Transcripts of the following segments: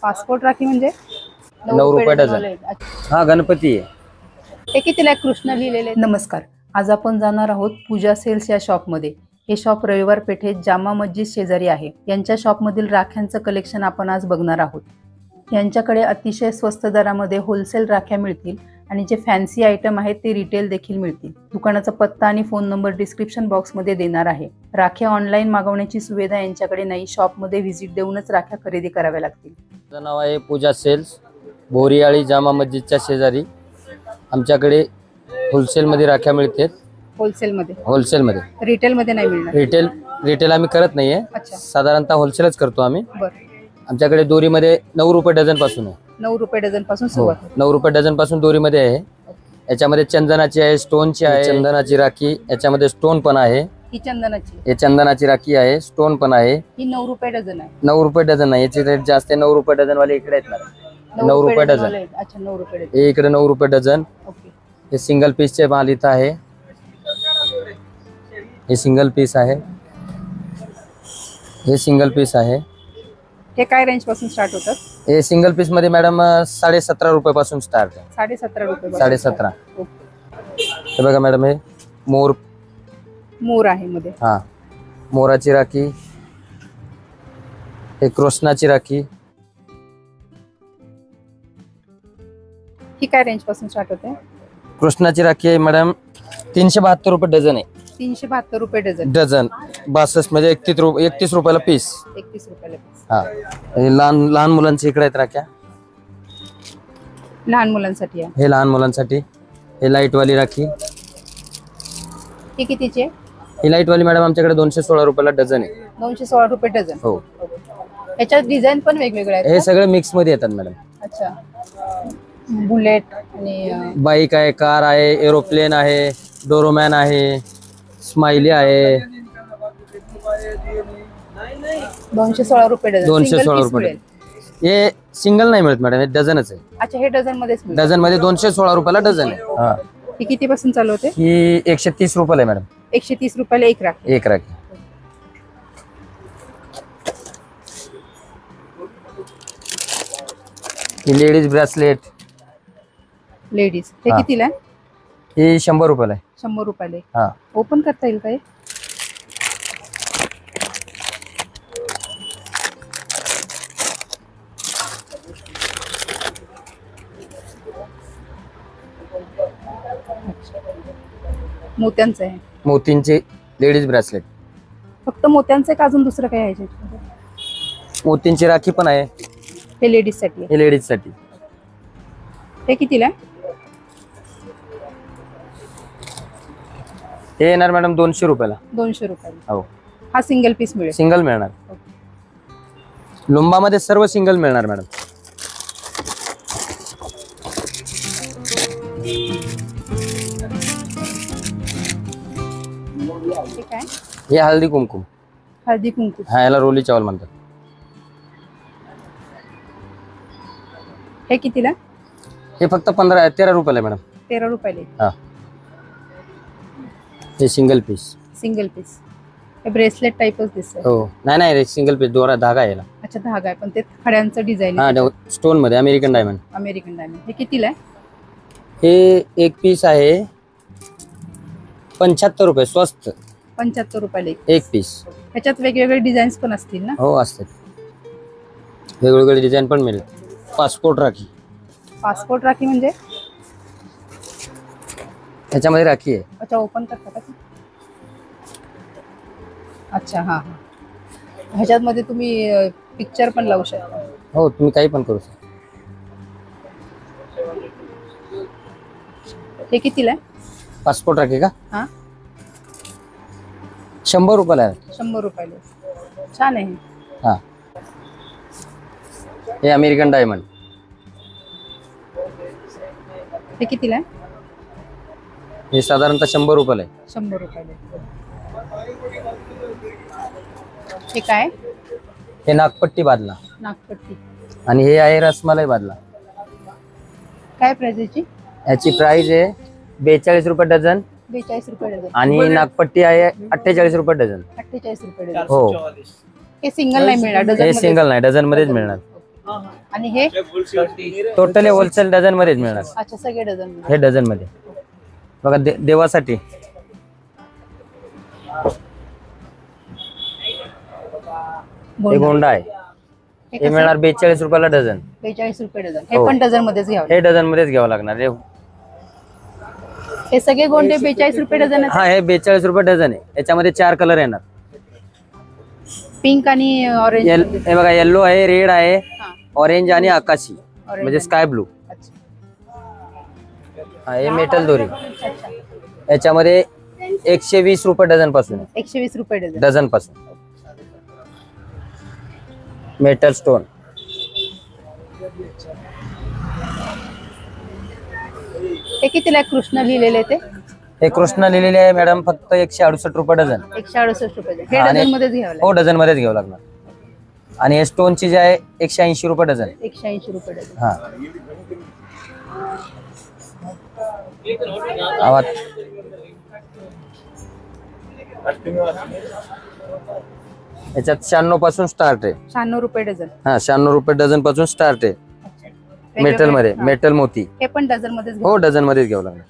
Passport rakhi म्हणजे 9 रुपये dozen. हा गणपती आहे. हे कितीला कृष्ण लिहिलेले? नमस्कार, आज आपण जाणार आहोत पूजा सेल्स या शॉपमध्ये. हे शॉप रविवार पेठेत जामा मस्जिद शेजारी आहे. यांच्या शॉपमधील राख्यांचं कलेक्शन आपण आज बघणार आहोत. यांच्याकडे अतिशय स्वस्त दरामध्ये होलसेल राख्या मिळतील आणि जे फॅन्सी आयटम आहेत ते रिटेल देखील मिळतील. दुकानाचा पत्ता आणि फोन नंबर डिस्क्रिप्शन बॉक्समध्ये देणार आहे. राख्या ऑनलाईन मागवण्याची सुविधा यांच्याकडे नाही, शॉपमध्ये व्हिजिट देऊनच राख्या खरेदी कराव्या लागतील. माझं नाव आहे पूजा सेल्स, बोरियाळी जामा मस्जिदच्या शेजारी. आमच्याकडे होलसेलमध्ये राख्या मिळतात. होलसेलमध्ये रिटेलमध्ये नाही मिळणार. रिटेल आम्ही करत नाहीये, साधारणतः होलसेलच करतो आम्ही. आमच्याकडे दोरीमध्ये 9 रुपये डझन पासून आहे. 9 रुपये डझन पासून सुरुवात आहे. 9 रुपये डझन पासून दोरीमध्ये आहे. याच्यामध्ये चंदनाची आहे, स्टोनची आहे. चंदनाची राखी, याच्यामध्ये स्टोन पण आहे. ही चंदनाची, हे चंदनाची राखी आहे, स्टोन पण आहे. ही 9 रुपये डझन आहे. 9 रुपये डझन आहे. याची रेट जास्त आहे. 9 रुपये डझन वाले इकडे आहेत ना. 9 रुपये डझन. अच्छा, 9 रुपये डझन. हे इकडे 9 रुपये डझन. हे सिंगल पीसचे माल इथं आहे. हे सिंगल पीस आहे. हे सिंगल पीस आहे. हे काय रेंज पासून स्टार्ट होतात? हे सिंगल पीस मध्ये मॅडम 17.5 रुपये पासून स्टार्ट आहे. 17.5 रुपये. 17.5. हे बघा मॅडम, हे मोर आहे मध्ये. हा, मोराची राखी. हे कृष्णाची राखी. ही काय रेंज पासून स्टार्ट होते? कृष्णाची राखी आहे मॅडम 372 रुपये डझन आहे. 372 रुपये डझन. डझन 62 म्हणजे 31 रुपयाला पीस. 31 रुपयाला पीस. हा, हे लहान मुलांची इकडे आहेत राख्या. लहान मुलांसाठी आहे. हे लहान मुलांसाठी. हे लाईट वाली राखी. ही कितीची आहे? ही लाईट वाली मॅडम आमच्याकडे 216 रुपयाला डझन आहे. 216 रुपये डझन. हो. याच्यात डिझाईन पण वेगवेगळे आहेत. हे सगळे मिक्स मध्ये येतात मॅडम. अच्छा, बुलेट आणि बाईक आहे, कार आहे, एरोप्लेन आहे, डोरोमॅन आहे, स्माइली आहे. 216 रुपये डझन. 216 रुपये. हे सिंगल नाही मिळत मॅडम, हे डझनच आहे. अच्छा, हे डझन मध्ये. डझन मध्ये 216 रुपयाला डझन आहे. हा. ही किती पासून चालू होते? ही 130 रुपयाला आहे मॅडम. 130 रुपयाला एक राखी. एक राखी. ही लेडीज ब्रेसलेट. लेडीज हे कितीला आहे? ही 100 रुपयाला आहे. 100 रुपयाला. हा. ओपन करता येईल काय? मोत्यांचं आहे. मोतींचे लेडीज ब्रेसलेट. फक्त मोत्यांचं आहे का अजून दुसरं काय आहे? मोतींची राखी पण आहे. हे लेडीज साठी. हे लेडीज साठी. हे कितीला आहे? हे येणार मॅडम 200 रुपयाला. 200 रुपयाला. हो. हा सिंगल पीस मिळेल. सिंगल मिळणार. लुंबामध्ये सर्व सिंगल मिळणार मॅडम. हे हळदी कुंकुम. हळदी कुंकुम. हा, याला रोली चावल म्हणतात. हे कितीला? हे फक्त 13 रुपयाला मॅडम. 13 रुपयाला. हा. हे सिंगल पीस. Single piece. हे ब्रेसलेट टाइपच दिसतंय. हो. नाही सिंगल पीस. दोरा धागा याला. अच्छा, धागा आहे पण ते खड्यांचं डिझाइन. हा, स्टोन मध्ये अमेरिकन डायमंड. American diamond. हे कितीला आहे? हे एक पीस आहे 75 रुपये. स्वस्त. 75 रुपयाला एक पीस. ह्याच्यात वेगवेगळे डिझाईन्स पण असतील ना? हो, असतात. वेगवेगळे डिझाईन पण मिळेल. पासपोर्ट राखी. पासपोर्ट राखी म्हणजे? ह्याच्यामध्ये राखी आहे. अच्छा, ओपन करता का? अच्छा, हा. ह्याच्यात मध्ये तुम्ही पिक्चर पण लावू शकता. हो, तुम्ही काही पण करू शकता. हे कितीला आहे? पासपोर्ट राखी का? हा, 100 रुपयाला आहे. 100 रुपयाला. छान आहे. हा. हे अमेरिकन डायमंड. हे कितीला आहे? हे साधारणतः 100 रुपयाला आहे. 100 रुपयाला. हे काय? हे नागपट्टी बादला. नागपट्टी. आणि हे आहे रसमलाई बादला. काय प्राइस याची? याची प्राइस आहे 42 रुपये डझन. 42 रुपये डझन. आणि नागपट्टी आहे 48 रुपये डझन. 48 रुपये डझन. हो. हे सिंगल नाही मिळणार, डझन. हे सिंगल नाही, डझन मध्येच मिळणार. आणि हे टोटली होलसेल डझन मध्येच मिळणार. अच्छा, सगळे डझन. हे डझन मध्ये बघा देवासाठी हे गोंडा आहे. हे मिळणार 42 रुपयाला डझन. 42 रुपये डझन. हे पण डझन मध्येच घ्यावं. हे डझन मध्येच घ्यावं लागणार. हे सगळे गोंडे 42 रुपये डझन. हा, हे 42 रुपये डझन आहे. याच्यामध्ये 4 कलर येणार. पिंक आणि ऑरेंज. हे बघा, येलो आहे, रेड आहे, ऑरेंज आणि आकाशी म्हणजे स्काय ब्लू. हा, हे मेटल दोरी. याच्यामध्ये 120 रुपये डझन पासून. 120 रुपये डझन. डझन पासून. Metal stone. हे कितीला कृष्ण लिहिलेले ते? हे कृष्ण लिहिलेले आहे मॅडम फक्त 168 रुपये डझन. 168 रुपये. हे डझन मध्येच घ्यावं लागेल. हो, डझन मध्येच घ्यावं लागणार. आणि हे स्टोनची जे आहे 180 रुपये डझन. 180 रुपये डझन. हा, आवाज. याच्यात 96 पासून स्टार्ट आहे. 96 रुपये डझन. हा, 96 रुपये डझन पासून स्टार्ट आहे. मेटल मध्ये, मेटल मोती. हे पण डझन मध्येच. हो, डझन मध्येच घ्यावं लागणार.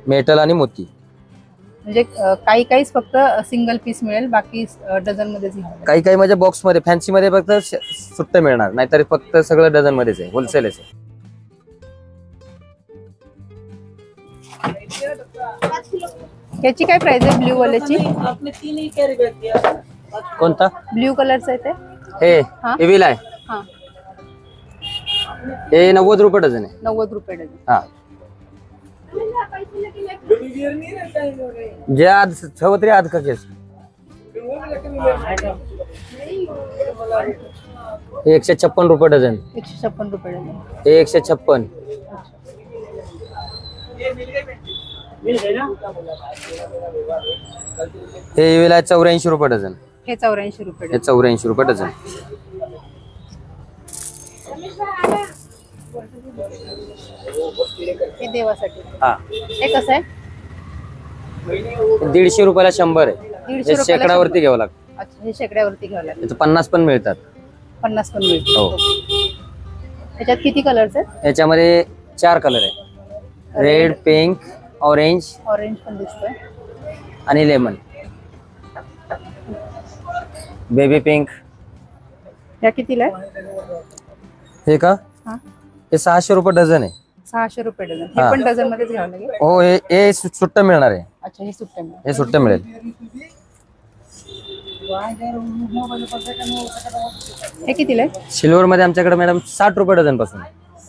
मेटल आणि मोती. म्हणजे काही काहीच फक्त सिंगल पीस मिळेल, बाकी डझन मध्येच घ्यावं. काही म्हणजे बॉक्स मध्ये, फॅन्सी मध्ये फक्त सुट्ट मिळणार, नाहीतर फक्त सगळं डझन मध्येच आहे. होलसेल आहे. याची काय प्राइस आहे ब्ल्यू वाल्याची? कोणता? ब्ल्यू कलरचा आहे ते. हे एविल आहे. हा, हे 90 रुपये डझन आहे. 90 रुपये डझन. हा, जे आज छवत्री आज का केस. हे 156 रुपये डझन. 156 रुपये डझन. हे 156. हे एविल आहे 84 रुपये डझन. हे 84 रुपये. हे 84 रुपये डझन. हे देवासाठी. हा, हे कसं आहे? 150 रुपयाला 100 आहे. 150 हे रुपयाला शेकडावरती घ्यावं लागतं. अच्छा, हे शेकड्यावरती घ्यावं लागेल. याचं 50 पण मिळतात. 50 पण मिळतील. हो. त्याच्यात किती कलर्स आहेत? याच्यामध्ये 4 कलर आहे. रेड, पिंक, ऑरेंज पण दिसतोय. आणि लेमन. Baby pink. या कितीला आहे? हे का? हे 600 रुपये डझन आहे. 600 रुपये डझन. हे पण डझन मध्येच घ्यावं लागेल. हो, हे सुट्ट मिळणार आहे. अच्छा, हे सुट्ट मिळेल. हे सुट्ट मिळेल. हे कितीला आहे? सिल्वर मध्ये आमच्याकडे मॅडम 60 रुपये डझन पासून.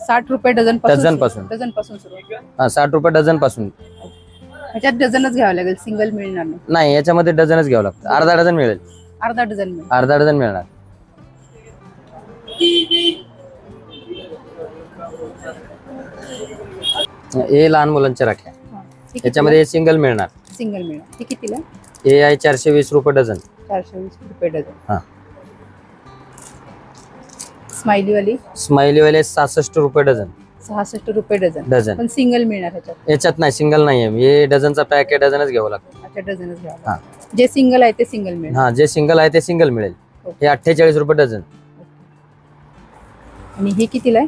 60 रुपये डझन डझन पासून. डझन पासून सुरू. हा, 60 रुपये डझन पासून. ह्याच्यात डझनच घ्यावं लागेल, सिंगल मिळणार नाही. नाही, याच्यामध्ये डझनच घ्यावं लागतं. अर्धा डझन मिळेल. अर्धा डझन मिळेल. अर्धा डझन मिळणार. हे लहान मुलांच्या राख्या. याच्यामध्ये सिंगल मिळणार. सिंगल मिळणार. हे कितीला? हे आहे 420 रुपये डझन. 420 रुपये डझन. हा, स्माइली वाली. स्माइली वाले 66 रुपये डझन. 66 रुपये डझन. डझन. पण सिंगल मिळणार ह्याच्यात. याच्यात नाही, सिंगल नाही आहे. हे डझनचा पॅक आहे, डझनच घ्यावं लागतं. अच्छा, डझनच घ्यावं. हा, जे सिंगल आहे ते सिंगल मिळेल. हा, जे सिंगल आहे ते सिंगल मिळेल. हे 48 रुपये डझन. आणि हे कितीला आहे?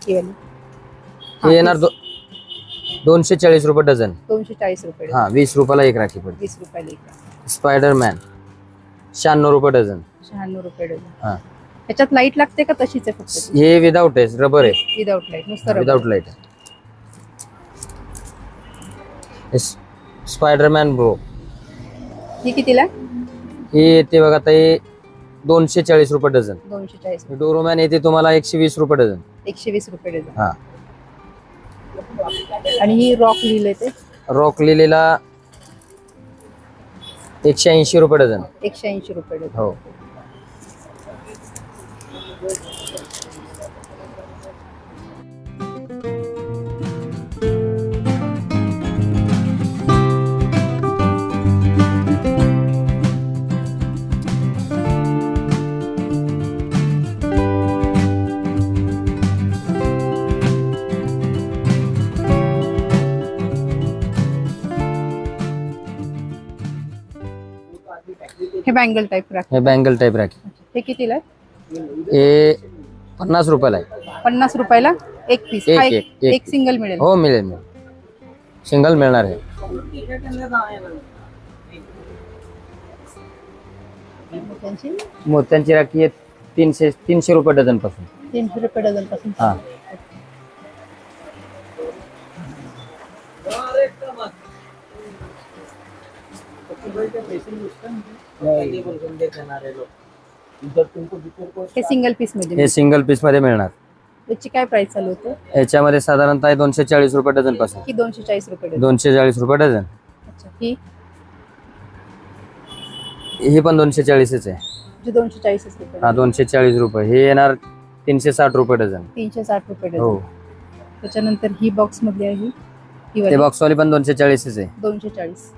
ही वाली. हे येणार 240 रुपये डझन. 240 रुपये. हा, 20 रुपयाला एक राखी पडते. 20 रुपयाला एक. स्पायडरमॅन 96 रुपये डझन. 96 रुपये डझन. हा, त्याच्यात लाईट लागते का तशीच आहे फक्त? हे विदाउट आहे, रबर आहे. विदाउट लाईट, नुसतं विदाउट लाईट आहे. Spiderman bro. हे कितीला? हे येते बघा ताई 240 रुपये डझन. 240. डोरोमॅन येते तुम्हाला 120 रुपये डझन. 120 रुपये डझन. हा, आणि ही रॉक लिहिलंय ते? रॉक लिहिलेला 180 रुपये डझन. 180 रुपये डझन. हो. हे बँगल टाइप राखी. हे बँगल टाइप राखी. हे कितीला आहे? हे 50 रुपयाला आहे. 50 रुपयाला एक पीस. एक- एक- एक. एक सिंगल मिळेल. हो मिळेल मिळेल, सिंगल मिळणार आहे. मोत्यांची मोत्यांची राखी आहे 300 रुपये डझन पासून. 300 रुपये डझन पासून. हा हे सिंगल पीस मध्ये हे मिळेल. सिंगल पीस मध्ये मिळणार. याची काय प्राइस चालू होते? याच्यामध्ये साधारणतः 240 रुपये डझन पासून. की 240 रुपये डझन. 240 रुपये डझन. अच्छा, ही ही पण 240च आहे. जी 240 रुपये. हा 240 रुपये. हे येणार 360 रुपये डझन. 360 रुपये हो. डझन. त्याच्यानंतर ही बॉक्स मधली आहे ही ते वाली बॉक्सवाली पण 240च आहे. 240.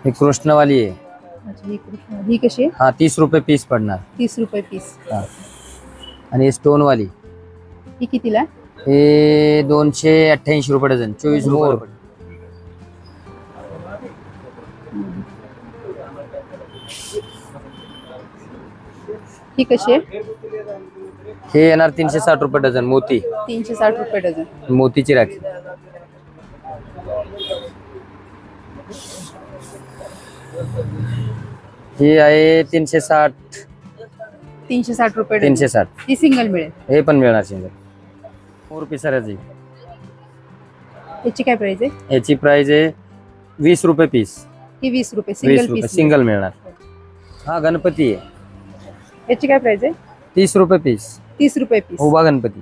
ही कृष्णवाली आहे. अच्छा, ही कृष्ण ही कशी आहे? हा 30 रुपये पीस पडणार. 30 रुपये पीस. हा. आणि स्टोन वाली ही कितीला आहे? हे 288 रुपये डझन. 24 रुपये. ही कशी आहे? हे येणार 360 रुपये डझन. मोती 360 रुपये डझन. मोतीची राखी. ही आहे 360. 360 रुपये डझन. 360. ही सिंगल मिळेल. हे पण मिळणार सिंगल. 4 पिसाची. याची काय प्राइस आहे? याची प्राइस आहे 20 रुपये पीस. ही 20 रुपये 20 सिंगल रुपये पीस. सिंगल मिळणार. हा गणपती आहे. याची काय प्राइस आहे? 30 रुपये पीस. 30 रुपये पीस. उभा गणपती.